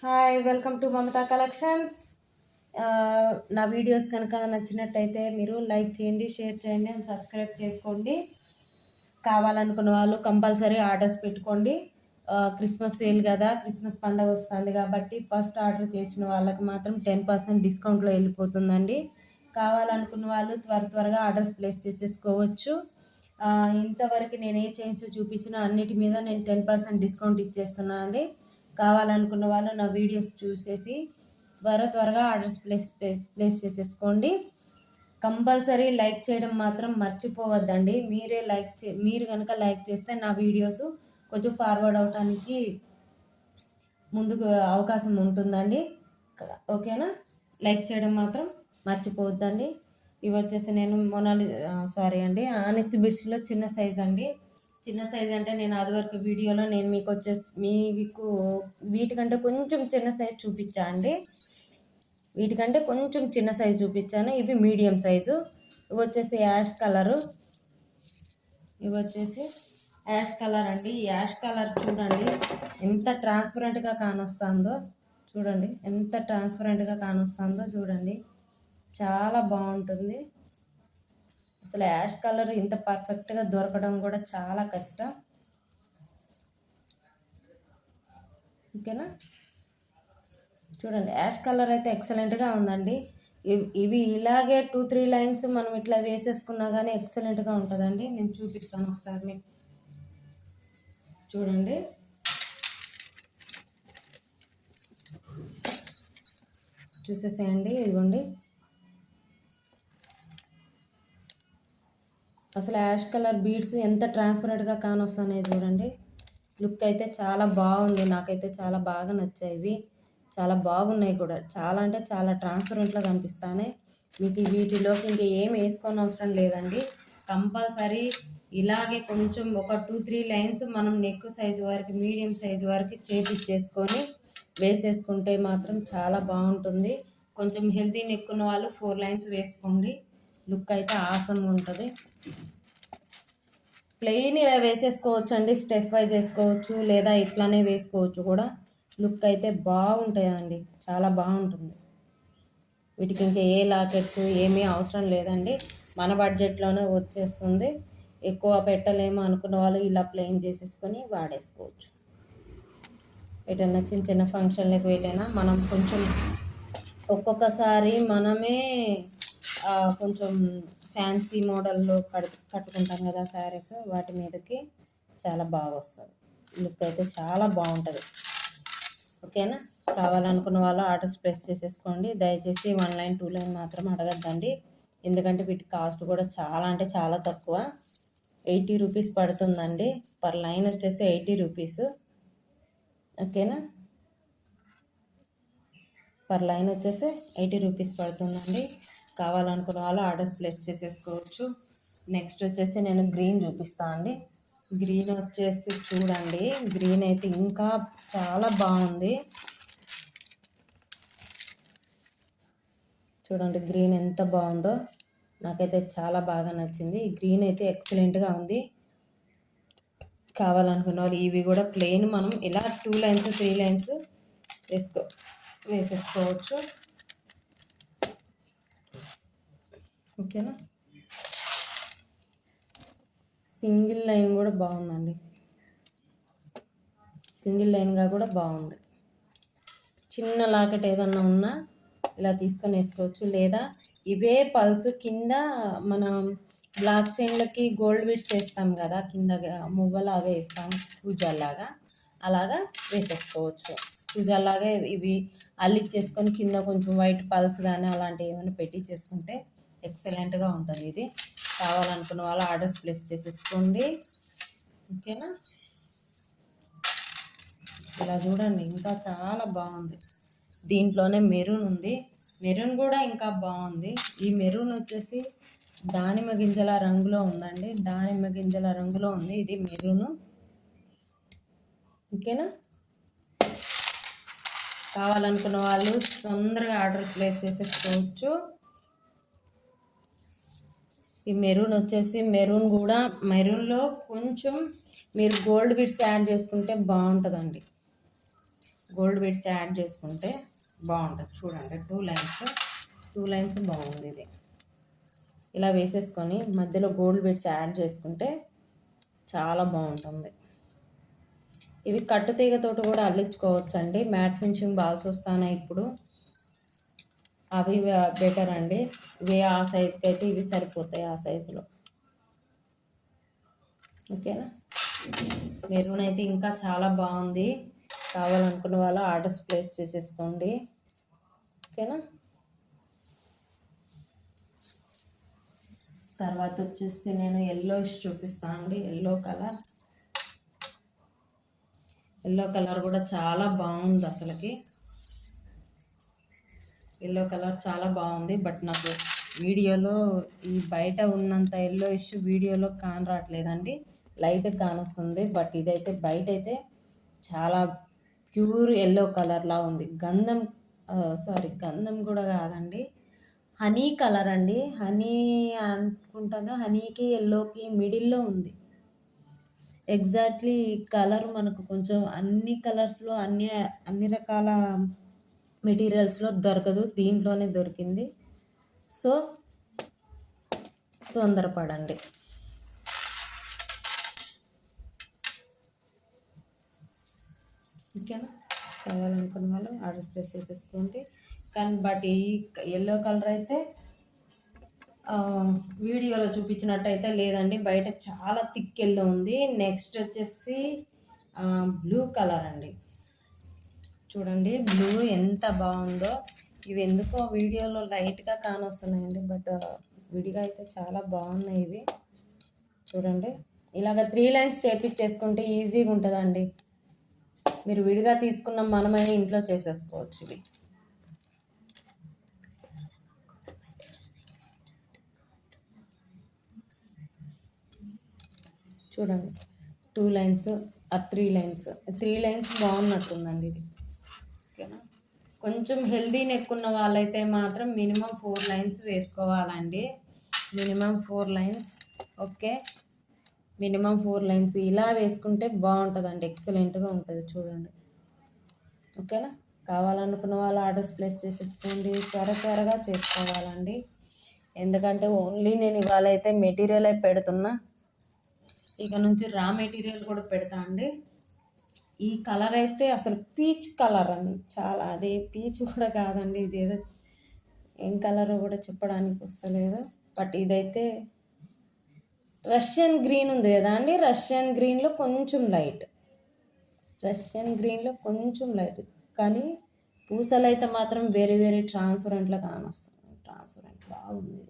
Hi, welcome to Mamata collections. నా videos కనుక నచ్చినట్టయితే మీరు లైక్ చేయండి, షేర్ చేయండి అండ్ సబ్స్క్రైబ్ చేసుకోండి. కావాలనుకున్న వాళ్ళు కంపల్సరీ ఆర్డర్స్ పెట్టుకోండి. క్రిస్మస్ సేల్ కదా, క్రిస్మస్ పండుగ వస్తుంది కాబట్టి ఫస్ట్ ఆర్డర్ చేసిన వాళ్ళకి మాత్రం 10% డిస్కౌంట్లో వెళ్ళిపోతుందండి. కావాలనుకున్న వాళ్ళు త్వరగా ఆర్డర్స్ ప్లేస్ చేసేసుకోవచ్చు. ఇంతవరకు నేను ఏ చైన్స్ చూపించిన అన్నిటి మీద నేను 10% డిస్కౌంట్ ఇచ్చేస్తున్నాను అండి. కావాలనుకున్న వాళ్ళు నా వీడియోస్ చూసేసి త్వరగా ఆర్డర్స్ ప్లేస్ చేసేసుకోండి. కంపల్సరీ లైక్ చేయడం మాత్రం మర్చిపోవద్దండి. మీరు కనుక లైక్ చేస్తే నా వీడియోస్ కొంచెం ఫార్వర్డ్ అవడానికి ముందుకు అవకాశం ఉంటుందండి. ఓకేనా? లైక్ చేయడం మాత్రం మర్చిపోవద్దండి. ఇవి వచ్చేసి నేను ఆనిక్స్ బిట్స్లో చిన్న సైజ్ అండి. చిన్న సైజ్ అంటే నేను అదివరకు వీడియోలో నేను మీకు వీటికంటే కొంచెం చిన్న సైజ్ చూపించా అండి. వీటికంటే కొంచెం చిన్న సైజు చూపించాను. ఇవి మీడియం సైజు. ఇవి వచ్చేసి యాష్ కలరు. ఇవి వచ్చేసి యాష్ కలర్ అండి. యాష్ కలర్ చూడండి ఎంత ట్రాన్స్పరెంట్గా కానొస్తుందో. చూడండి చాలా బాగుంటుంది. అసలు యాష్ కలర్ ఇంత పర్ఫెక్ట్గా దొరకడం కూడా చాలా కష్టం. ఓకేనా? చూడండి యాష్ కలర్ అయితే ఎక్సలెంట్గా ఉందండి. ఇవి ఇలాగే 2-3 లైన్స్ మనం ఇట్లా వేసేసుకున్నా కానీ ఎక్సలెంట్గా ఉంటుందండి. నేను చూపిస్తాను ఒకసారి మీకు. చూడండి చూసేసేయండి. ఇదిగోండి అసలు యాష్ కలర్ బీడ్స్ ఎంత ట్రాన్స్పరెంట్గా కానొస్తున్నాయి చూడండి. లుక్ అయితే చాలా బాగుంది. నాకైతే చాలా బాగా నచ్చాయి. ఇవి చాలా బాగున్నాయి కూడా. చాలా అంటే చాలా ట్రాన్స్పరెంట్గా కనిపిస్తాయి. మీకు వీటిలోకి ఇంకా ఏం వేసుకొని అవసరం లేదండి. కంపల్సరీ ఇలాగే కొంచెం ఒక 2-3 లైన్స్ మనం నెక్ సైజు వరకు, మీడియం సైజు వరకు చేపించేసుకొని వేసేసుకుంటే మాత్రం చాలా బాగుంటుంది. కొంచెం హెల్తీ నెక్ ఉన్న వాళ్ళు 4 లైన్స్ వేసుకోండి. లుక్ అయితే ఆసమ్ ఉంటుంది. ప్లెయిన్ ఇలా వేసేసుకోవచ్చు అండి. స్టెప్ వైజ్ వేసుకోవచ్చు లేదా ఇట్లానే వేసుకోవచ్చు కూడా. లుక్ అయితే బాగుంటుందండి, చాలా బాగుంటుంది. వీటికి ఇంకా ఏ లాకెట్స్ ఏమీ అవసరం లేదండి. మన బడ్జెట్లోనే వచ్చేస్తుంది. ఎక్కువ పెట్టలేమో అనుకున్న వాళ్ళు ఇలా ప్లెయిన్ చేసేసుకొని వాడేసుకోవచ్చు. ఎటన్నా చిన్న ఫంక్షన్లకు వెళ్ళినా మనం కొంచెం ఒక్కొక్కసారి మనమే కొంచెం ఫ్యాన్సీ మోడల్లో కట్టుకుంటాం కదా శారీస్, వాటి మీదకి చాలా బాగా వస్తుంది. లుక్ అయితే చాలా బాగుంటుంది. ఓకేనా? కావాలనుకున్న వాళ్ళు ఆర్డర్స్ ప్లేస్ చేసేసుకోండి. దయచేసి 1 లైన్ 2 లైన్ మాత్రం అడగద్దండి. ఎందుకంటే వీటి కాస్ట్ కూడా చాలా అంటే చాలా తక్కువ. 80 రూపీస్ పడుతుందండి. పర్ లైన్ వచ్చేసి 80 రూపీస్. ఓకేనా? పర్ లైన్ వచ్చేసి 80 రూపీస్ పడుతుందండి. కావాలనుకున్న వాళ్ళు ఆర్డర్స్ ప్లేస్ చేసేసుకోవచ్చు. నెక్స్ట్ వచ్చేసి నేను గ్రీన్ చూపిస్తాను అండి. గ్రీన్ వచ్చేసి చూడండి, గ్రీన్ అయితే ఇంకా చాలా బాగుంది. చూడండి గ్రీన్ ఎంత బాగుందో. నాకైతే చాలా బాగా నచ్చింది. ఈ గ్రీన్ అయితే ఎక్సలెంట్గా ఉంది. కావాలనుకున్న వాళ్ళు ఇవి కూడా ప్లెయిన్ మనం ఇలా 2 లైన్స్ 3 లైన్స్ వేసేసుకోవచ్చు. ఓకేనా? సింగిల్ లైన్ కూడా బాగుందండి. సింగిల్ లైన్గా కూడా బాగుంది. చిన్న లాకెట్ ఏదన్నా ఉన్నా ఇలా తీసుకొని వేసుకోవచ్చు. లేదా ఇవే పల్స్ కింద మనం బ్లాక్ చైన్లకి గోల్డ్ బీడ్స్ వేస్తాం కదా, కింద మువ్వలాగా వేస్తాం పూజల్లాగా, అలాగా వేసేసుకోవచ్చు. పూజల్లాగా ఇవి అల్లిచ్చేసుకొని కింద కొంచెం వైట్ పల్స్ కానీ అలాంటివి ఏమైనా పెట్టి చేసుకుంటే ఎక్సలెంట్గా ఉంటుంది. ఇది కావాలనుకున్న వాళ్ళు ఆర్డర్స్ ప్లేస్ చేసేసుకోండి. ఓకేనా? ఇలా చూడండి ఇంకా చాలా బాగుంది. దీంట్లోనే మెరూన్ ఉంది. మెరూన్ కూడా ఇంకా బాగుంది. ఈ మెరూన్ వచ్చేసి దానిమ్మ గింజల రంగులో ఉందండి. దానిమ్మ గింజల రంగులో ఉంది ఇది మెరూను. ఓకేనా? కావాలనుకున్న వాళ్ళు తొందరగా ఆర్డర్ ప్లేస్ చేసేసుకోవచ్చు. ఈ మెరూన్ వచ్చేసి మెరూన్లో కొంచెం మీరు గోల్డ్ బిట్స్ యాడ్ చేసుకుంటే బాగుంటుందండి. గోల్డ్ బీడ్స్ యాడ్ చేసుకుంటే బాగుంటుంది. చూడండి 2 లైన్స్ బాగుంది. ఇది ఇలా వేసేసుకొని మధ్యలో గోల్డ్ బీడ్స్ యాడ్ చేసుకుంటే చాలా బాగుంటుంది. ఇవి కట్టు తీగతోటి కూడా అల్లించుకోవచ్చు అండి. మ్యాట్ ఫినిషింగ్ బాల్స్ వస్తున్నాయి ఇప్పుడు, అవి బెటర్ అండి. ఇవి ఆ సైజుకి అయితే ఇవి సరిపోతాయి ఆ సైజులో. ఓకేనా. మెరూన్ అయితే ఇంకా చాలా బాగుంది. కావాలనుకున్న వాళ్ళు ఆర్డర్స్ ప్లేస్ చేసేసుకోండి. ఓకేనా. తర్వాత వచ్చేసి నేను ఎల్లో చూపిస్తాను అండి. ఎల్లో కలర్ కూడా చాలా బాగుంది. అసలుకి ఎల్లో కలర్ చాలా బాగుంది. బట్ నాకు వీడియోలో ఈ బయట ఉన్నంత ఎల్లో వీడియోలో రావట్లేదండి. లైట్గా కానొస్తుంది. బట్ ఇదైతే బయట అయితే చాలా ప్యూర్ ఎల్లో కలర్లా ఉంది. గంధం కూడా కాదండి, హనీ కలర్ అండి. హనీ అనుకుంటాగా, హనీకి ఎల్లోకి మిడిల్లో ఉంది. ఎగ్జాక్ట్లీ కలర్ మనకు కొంచెం అన్ని కలర్స్లో అన్ని రకాల మెటీరియల్స్లో దొరకదు, దీంట్లోనే దొరికింది. సో తొందరపడండి. ఓకేనా. కావాలనుకున్న వాళ్ళు ఆర్డర్స్ ప్లేస్ చేసేసుకోండి. కానీ బట్ ఈ ఎల్లో కలర్ అయితే వీడియోలో చూపించినట్టయితే లేదండి, బయట చాలా థిక్ ఎల్లో ఉంది. నెక్స్ట్ వచ్చేసి బ్లూ కలర్ అండి. చూడండి బ్లూ ఎంత బాగుందో. ఇవి ఎందుకో వీడియోలో లైట్గా కానొస్తున్నాయండి, బట్ విడిగా అయితే చాలా బాగున్నాయి ఇవి. చూడండి ఇలాగ 3 లైన్స్ చేపించేసుకుంటే ఈజీగా ఉంటుందండి. మీరు విడిగా తీసుకున్న మనమైనా ఇంట్లో చేసేసుకోవచ్చు. ఇవి చూడండి 2 లైన్స్ 3 లైన్స్ బాగున్నట్టుందండి ఇది. ఓకేనా. కొంచెం హెల్దీ నెక్ ఉన్న వాళ్ళైతే మాత్రం మినిమం 4 లైన్స్ వేసుకోవాలండి. Minimum 4 lines. Okay, minimum 4 lines ఇలా వేసుకుంటే బాగుంటుందండి, ఎక్సలెంట్గా ఉంటుంది. చూడండి. ఓకేనా. కావాలనుకున్న వాళ్ళు ఆర్డర్స్ ప్లేస్ చేసేసుకోండి. త్వరగా చేసుకోవాలండి, ఎందుకంటే ఓన్లీ నేను ఇవాళ అయితే మెటీరియల్ పెడుతున్నా. ఇక నుంచి రా మెటీరియల్ కూడా పెడతా అండి. ఈ కలర్ అయితే అసలు పీచ్ కలర్ అండి, చాలా. అది పీచ్ కూడా కాదండి, ఇది ఏదో ఏం కలర్ కూడా చెప్పడానికి వస్తలేదు. బట్ ఇదైతే రష్యన్ గ్రీన్ ఉంది కదా అండి, రష్యన్ గ్రీన్లో కొంచెం లైట్, కానీ పూసలు అయితే మాత్రం వెరీ ట్రాన్స్పరెంట్లో కానొస్తుంది. ట్రాన్స్పరెంట్ బాగుంది.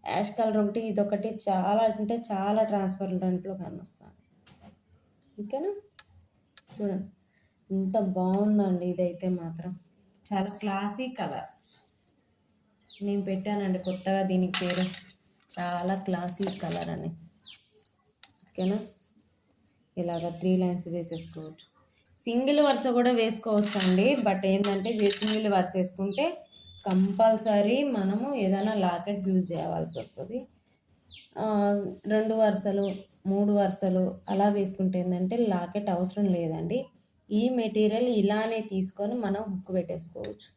యాష్ కలర్ ఒకటి, ఇదొకటి చాలా అంటే చాలా ట్రాన్స్పరెంట్లో కానొస్తుంది. ఓకేనా. చూడండి ఎంత బాగుందండి. ఇదైతే మాత్రం చాలా క్లాసీ కలర్. నేను పెట్టానండి కొత్తగా దీనికి పేరు, చాలా క్లాసీ కలర్ అని. ఓకేనా. ఇలాగ 3 లైన్స్ వేసేసుకోవచ్చు. సింగిల్ వరుస కూడా వేసుకోవచ్చు అండి. బట్ ఏంటంటే సింగిల్ వరుస వేసుకుంటే కంపల్సరీ మనము ఏదైనా లాకెట్ యూజ్ చేయవలసి వస్తుంది. 2 వరుసలు 3 వరుసలు అలా వేసుకుంటే ఏంటంటే లాకెట్ అవసరం లేదండి. ఈ మెటీరియల్ ఇలానే తీసుకొని మనం హుక్ పెట్టేసుకోవచ్చు.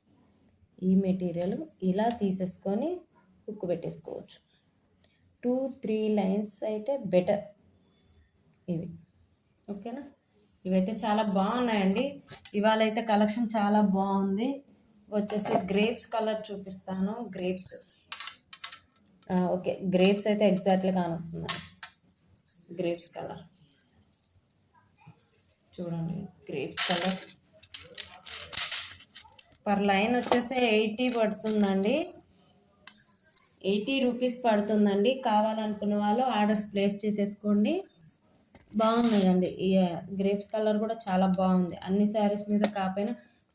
ఈ మెటీరియల్ ఇలా తీసేసుకొని హుక్ పెట్టేసుకోవచ్చు. 2-3 లైన్స్ అయితే బెటర్ ఇవి. ఓకేనా. ఇవైతే చాలా బాగున్నాయండి. ఇవాళ అయితే కలెక్షన్ చాలా బాగుంది. వచ్చేసి గ్రేప్స్ కలర్ చూపిస్తాను. ఓకే, గ్రేప్స్ అయితే ఎగ్జాక్ట్గా కానొస్తున్నాయి. గ్రేప్స్ కలర్ చూడండి. గ్రేప్స్ కలర్ పర్ లైన్ వచ్చేసి 80 పడుతుందండి, 80 రూపీస్ పడుతుందండి. కావాలనుకున్న వాళ్ళు ఆర్డర్స్ ప్లేస్ చేసేసుకోండి. బాగున్నాయండి. ఈ గ్రేప్స్ కలర్ కూడా చాలా బాగుంది. అన్ని శారీస్ మీద కాకపోయినా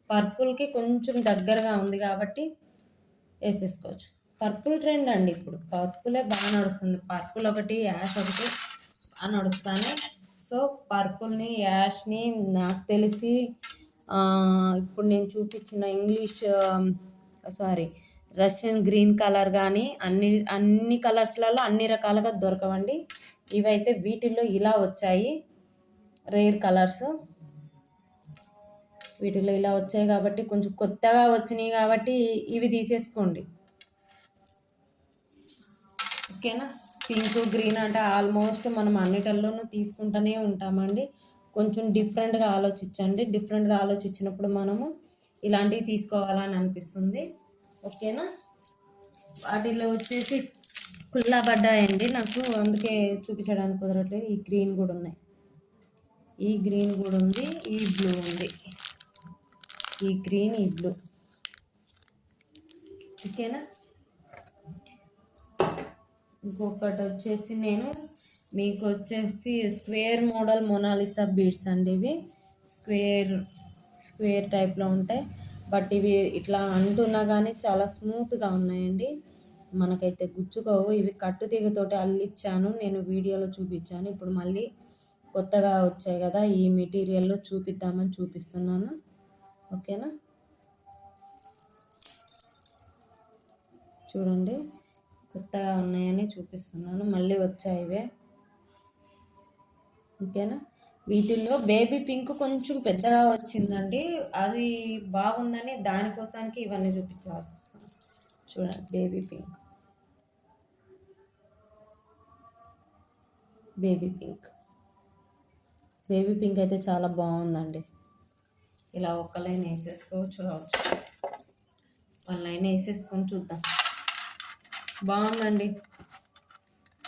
పర్పుల్కి కొంచెం దగ్గరగా ఉంది కాబట్టి వేసేసుకోవచ్చు. పర్పుల్ ట్రెండ్ అండి ఇప్పుడు, పర్పులే బాగా నడుస్తుంది. పర్పుల్ ఒకటి, యాష్ ఒకటి బాగా నడుస్తాను. సో పర్పుల్ని, యాష్ని నాకు తెలిసి ఇప్పుడు నేను చూపించిన రష్యన్ గ్రీన్ కలర్ కానీ అన్ని కలర్స్లలో అన్ని రకాలుగా దొరకవండి. ఇవైతే వీటిల్లో ఇలా వచ్చాయి రేర్ కలర్స్. వీటిలో ఇలా వచ్చాయి కాబట్టి కొంచెం కొత్తగా వచ్చినాయి కాబట్టి ఇవి తీసేసుకోండి. ఓకేనా. పింక్ గ్రీన్ అంటే ఆల్మోస్ట్ మనం అన్నిటిల్లోనూ తీసుకుంటూనే ఉంటామండి. కొంచెం డిఫరెంట్గా ఆలోచించండి. డిఫరెంట్గా ఆలోచించినప్పుడు మనము ఇలాంటివి తీసుకోవాలని అనిపిస్తుంది. ఓకేనా. వాటిలో వచ్చేసి కుల్లా పడ్డాయండి నాకు, అందుకే చూపించడానికి కుదరట్లేదు. ఈ గ్రీన్ కూడా ఉన్నాయి, ఈ గ్రీన్ కూడా ఉంది, ఈ బ్లూ ఉంది, ఈ గ్రీన్, ఈ బ్లూ. ఓకేనా. ఇంకొకటి వచ్చేసి నేను మీకు వచ్చేసి స్క్వేర్ మోడల్ మొనాలిసా బీడ్స్ అండి. ఇవి స్క్వేర్ టైప్లో ఉంటాయి, బట్ ఇవి ఇట్లా అంటున్నా కానీ చాలా స్మూత్గా ఉన్నాయండి. మనకైతే గుచ్చుకోవు. ఇవి కట్టు తీగతోటి అల్లిచ్చాను, నేను వీడియోలో చూపించాను. ఇప్పుడు మళ్ళీ కొత్తగా వచ్చాయి కదా, ఈ మెటీరియల్లో చూపిద్దామని చూపిస్తున్నాను. ఓకేనా. చూడండి, కొత్తగా ఉన్నాయని చూపిస్తున్నాను. మళ్ళీ వచ్చాయి ఇవే. ఓకేనా. వీటిల్లో బేబీ పింక్ కొంచెం పెద్దగా వచ్చిందండి, అది బాగుందని దానికోసానికి ఇవన్నీ చూపించాల్సి వస్తుంది. చూడండి, బేబీ పింక్, బేబీ పింక్ అయితే చాలా బాగుందండి. ఇలా ఒక లైన్ వేసేసుకోవచ్చు, వన్ లైన్ వేసేసుకొని చూద్దాం. బాగుందండి,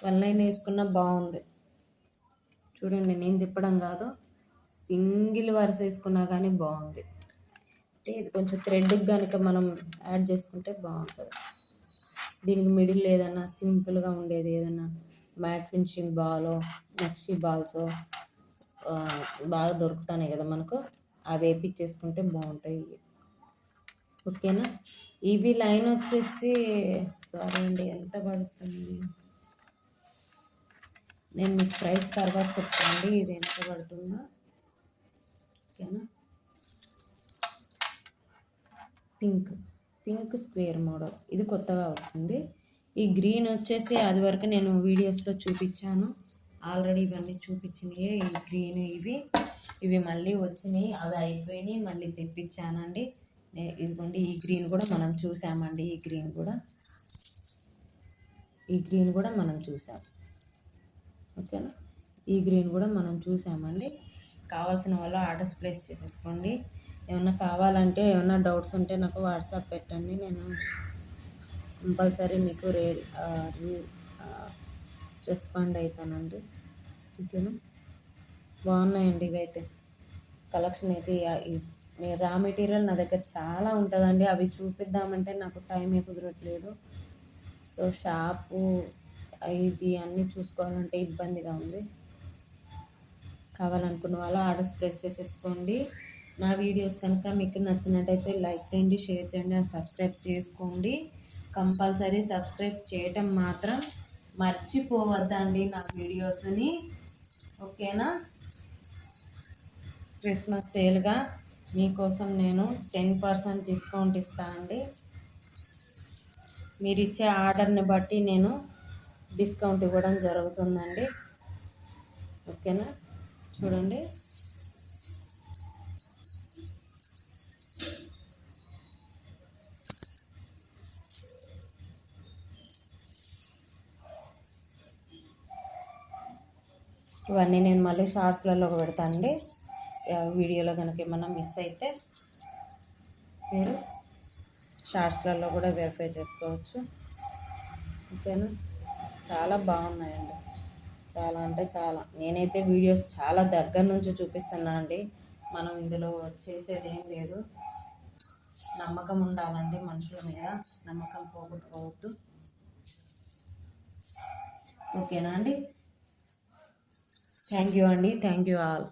వన్ లైన్ వేసుకున్నా బాగుంది. చూడండి, నేను చెప్పడం కాదు, సింగిల్ వరుస వేసుకున్నా కానీ బాగుంది. ఇది కొంచెం థ్రెడ్కి కనుక మనం యాడ్ చేసుకుంటే బాగుంటుంది. దీనికి మిడిల్ ఏదైనా సింపుల్గా ఉండేది, ఏదైనా మ్యాట్ ఫినిషింగ్ బాలో, నక్షి బాల్స్ బాగా దొరుకుతాయి కదా మనకు, అవి వేపించేసుకుంటే బాగుంటాయి. ఓకేనా. ఇవి లైన్ వచ్చేసి సారీ అండి, ఎంత పడుతుంది నేను మీకు ప్రైస్ తర్వాత చెప్తానండి, ఇది ఎంత పడుతుందో. ఓకేనా. పింక్ స్క్వేర్ మోడల్, ఇది కొత్తగా వచ్చింది. ఈ గ్రీన్ వచ్చేసి అది వరకు నేను వీడియోస్లో చూపించాను ఆల్రెడీ, ఇవన్నీ చూపించినాయి. ఈ గ్రీన్ ఇవి మళ్ళీ వచ్చినాయి, అవి అయిపోయినాయి, మళ్ళీ తెప్పించానండి. ఇదిగోండి, ఈ గ్రీన్ కూడా మనం చూసామండి. ఈ గ్రీన్ కూడా మనం చూసాం. ఓకేనా. ఈ గ్రీన్ కూడా మనం చూసామండి. కావాల్సిన వాళ్ళు ఆర్డర్స్ ప్లేస్ చేసేసుకోండి. ఏమన్నా కావాలంటే, ఏమన్నా డౌట్స్ ఉంటే నాకు వాట్సాప్ పెట్టండి, నేను కంపల్సరీ మీకు రెస్పాండ్ అవుతానండి. ఓకేనా. బాగున్నాయండి ఇవైతే. కలెక్షన్ అయితే రా మెటీరియల్ నా దగ్గర చాలా ఉంటుందండి, అవి చూపిద్దామంటే నాకు టైమే కుదరట్లేదు. సో షాపు ఇది అన్నీ చూసుకోవాలంటే ఇబ్బందిగా ఉంది. కావాలనుకున్న వాళ్ళు ఆర్డర్స్ ప్లేస్ చేసేసుకోండి. నా వీడియోస్ కనుక మీకు నచ్చినట్టయితే లైక్ చేయండి, షేర్ చేయండి, అండ్ సబ్స్క్రైబ్ చేసుకోండి. కంపల్సరీ సబ్స్క్రైబ్ చేయటం మాత్రం మర్చిపోవద్దండి నా వీడియోస్ని. ఓకేనా. క్రిస్మస్ సేల్గా మీకోసం నేను 10% డిస్కౌంట్ ఇస్తాను అండి. మీరు ఇచ్చే ఆర్డర్ని బట్టి నేను డిస్కౌంట్ ఇవ్వడం జరుగుతుందండి. ఓకేనా. చూడండి, ఇవన్నీ నేను మళ్ళీ షార్ట్స్లలో పెడతానండి. వీడియోలో కనుక ఏమన్నా మిస్ అయితే మీరు షార్ట్స్లలో కూడా వెరిఫై చేసుకోవచ్చు. ఓకేనా. చాలా బాగున్నాయండి, చాలా అంటే చాలా. నేనైతే వీడియోస్ చాలా దగ్గర నుంచి చూపిస్తున్నా అండి. మనం ఇందులో చేసేది ఏం లేదు, నమ్మకం ఉండాలండి మనుషుల మీద, నమ్మకం పోగొట్టుకోవద్దు. ఓకేనా అండి. థ్యాంక్ యూ అండి, థ్యాంక్ యూ ఆల్.